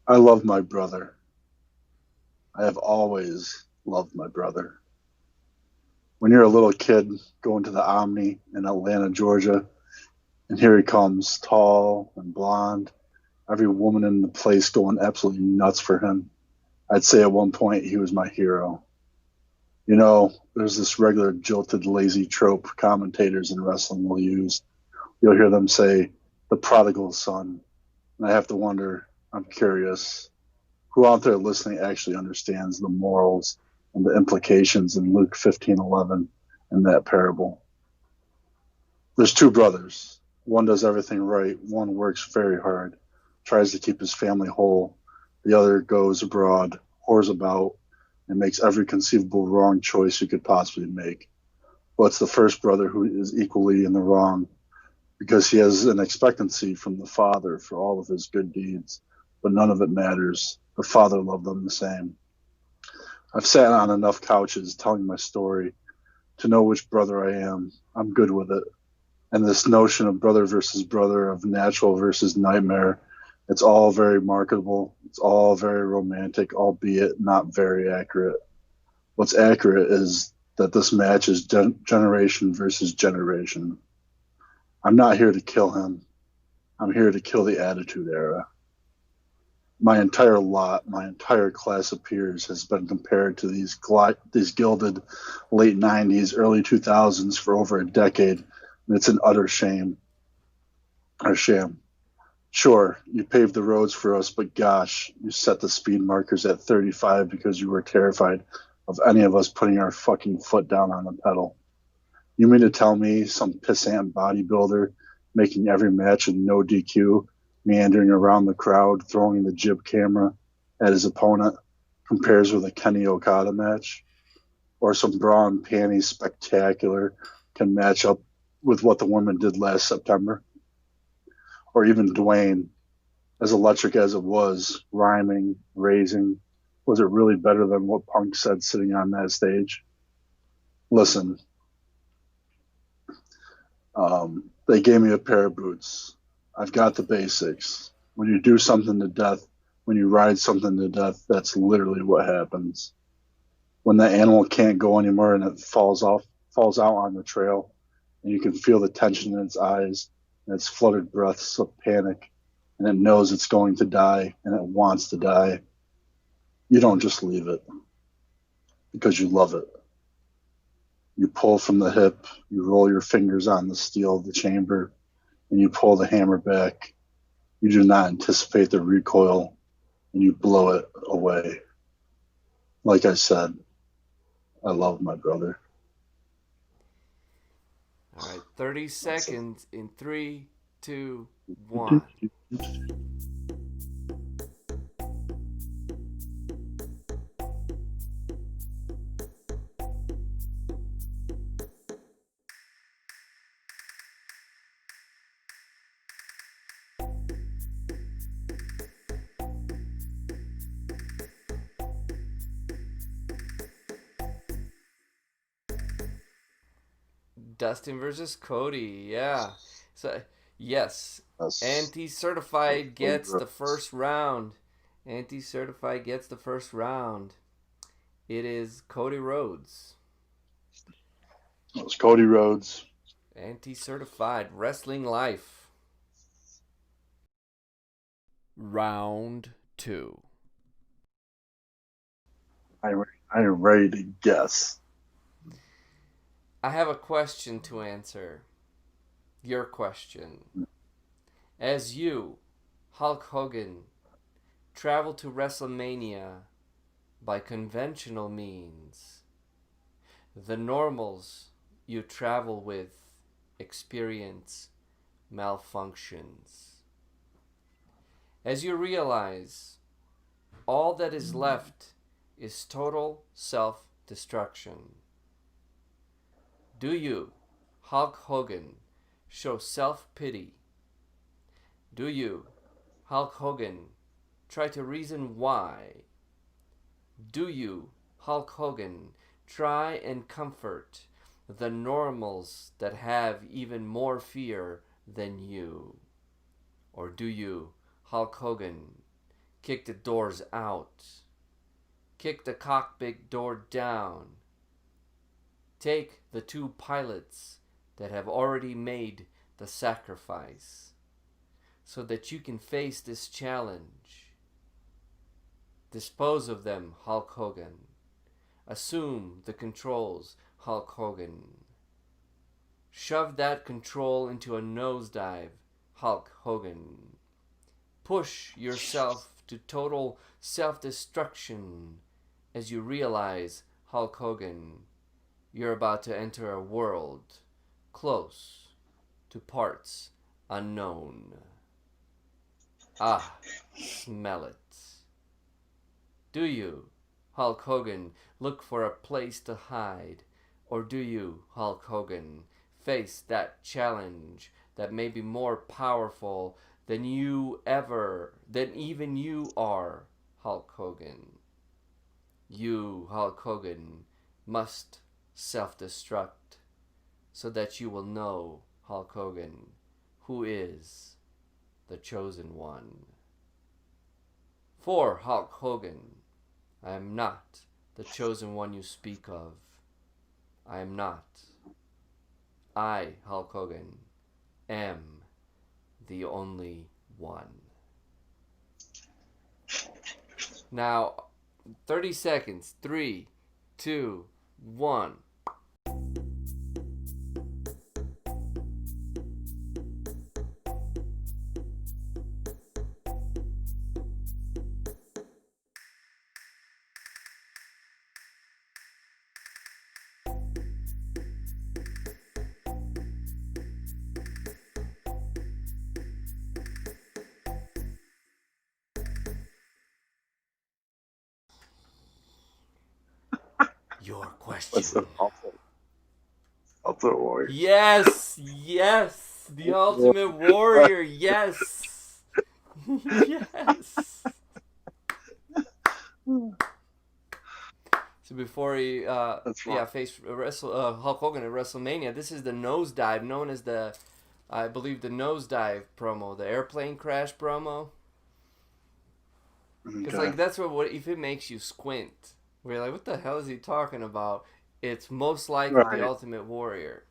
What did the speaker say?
I love my brother. I have always loved my brother. When you're a little kid going to the Omni in Atlanta, Georgia, and here he comes, tall and blonde, every woman in the place going absolutely nuts for him. I'd say at one point he was my hero. There's this regular jilted, lazy trope commentators in wrestling will use. You'll hear them say, the prodigal son. And I have to wonder, I'm curious, who out there listening actually understands the morals and the implications in Luke 15:11 in that parable? There's two brothers. One does everything right, one works very hard, tries to keep his family whole. The other goes abroad, whores about, and makes every conceivable wrong choice you could possibly make. But it's the first brother who is equally in the wrong because he has an expectancy from the father for all of his good deeds, but none of it matters. The father loved them the same. I've sat on enough couches telling my story to know which brother I am. I'm good with it. And this notion of brother versus brother, of natural versus nightmare, it's all very marketable. It's all very romantic, albeit not very accurate. What's accurate is that this match is generation versus generation. I'm not here to kill him. I'm here to kill the Attitude Era. My entire lot, my entire class of peers has been compared to these gilded late 90s, early 2000s for over a decade, and it's an utter shame, or sham. Sure, you paved the roads for us, but gosh, you set the speed markers at 35 because you were terrified of any of us putting our fucking foot down on the pedal. You mean to tell me some pissant bodybuilder making every match with no DQ, meandering around the crowd, throwing the jib camera at his opponent, compares with a Kenny Okada match? Or some bra and panties spectacular can match up with what the woman did last September? Or even Dwayne, as electric as it was, rhyming, raising, was it really better than what Punk said sitting on that stage? Listen, they gave me a pair of boots. I've got the basics. When you do something to death, when you ride something to death, that's literally what happens. When that animal can't go anymore and it falls out on the trail, and you can feel the tension in its eyes and its fluttered breaths of panic, and it knows it's going to die and it wants to die. You don't just leave it because you love it. You pull from the hip, you roll your fingers on the steel of the chamber, and you pull the hammer back. You do not anticipate the recoil, and you blow it away. Like I said, I love my brother. All right, 30 That's seconds in three, two, one. it. Dustin versus Cody. Yeah. So, yes. That's Anti certified Cody gets the Rhodes. first round. Anti certified gets the first round. It is Cody Rhodes. That was Cody Rhodes. Anti certified wrestling life. Round two. I, I am ready to guess. I have a question to answer. Your question. As you, Hulk Hogan, travel to WrestleMania by conventional means, the normals you travel with experience malfunctions. As you realize, all that is left is total self destruction. Do you, Hulk Hogan, show self pity? Do you, Hulk Hogan, try to reason why? Do you, Hulk Hogan, try and comfort the normals that have even more fear than you? Or do you, Hulk Hogan, Kick the doors out. Kick the cockpit door down. Take the 2 pilots that have already made the sacrifice so that you can face this challenge. Dispose of them, Hulk Hogan. Assume the controls, Hulk Hogan. Shove that control into a nosedive, Hulk Hogan. Push yourself to total self-destruction as you realize, Hulk Hogan, you're about to enter a world close to parts unknown. Ah, smell it. Do you, Hulk Hogan, look for a place to hide? Or do you, Hulk Hogan, face that challenge that may be more powerful than even you are, Hulk Hogan? You, Hulk Hogan, must self-destruct so that you will know, Hulk Hogan, who is the chosen one. For, Hulk Hogan, I am not the chosen one you speak of. I am not. I, Hulk Hogan, am the only one. Now, 30 seconds. 3, 2, 1. Your question. What's the Ultimate Warrior? Yes, yes, the Ultimate Warrior. Yes, yes. So before he faced Hulk Hogan at WrestleMania, this is the nosedive, known as I believe the nosedive promo, the airplane crash promo. Because like that's what if it makes you squint, where you're like, what the hell is he talking about? It's most likely the Ultimate Warrior.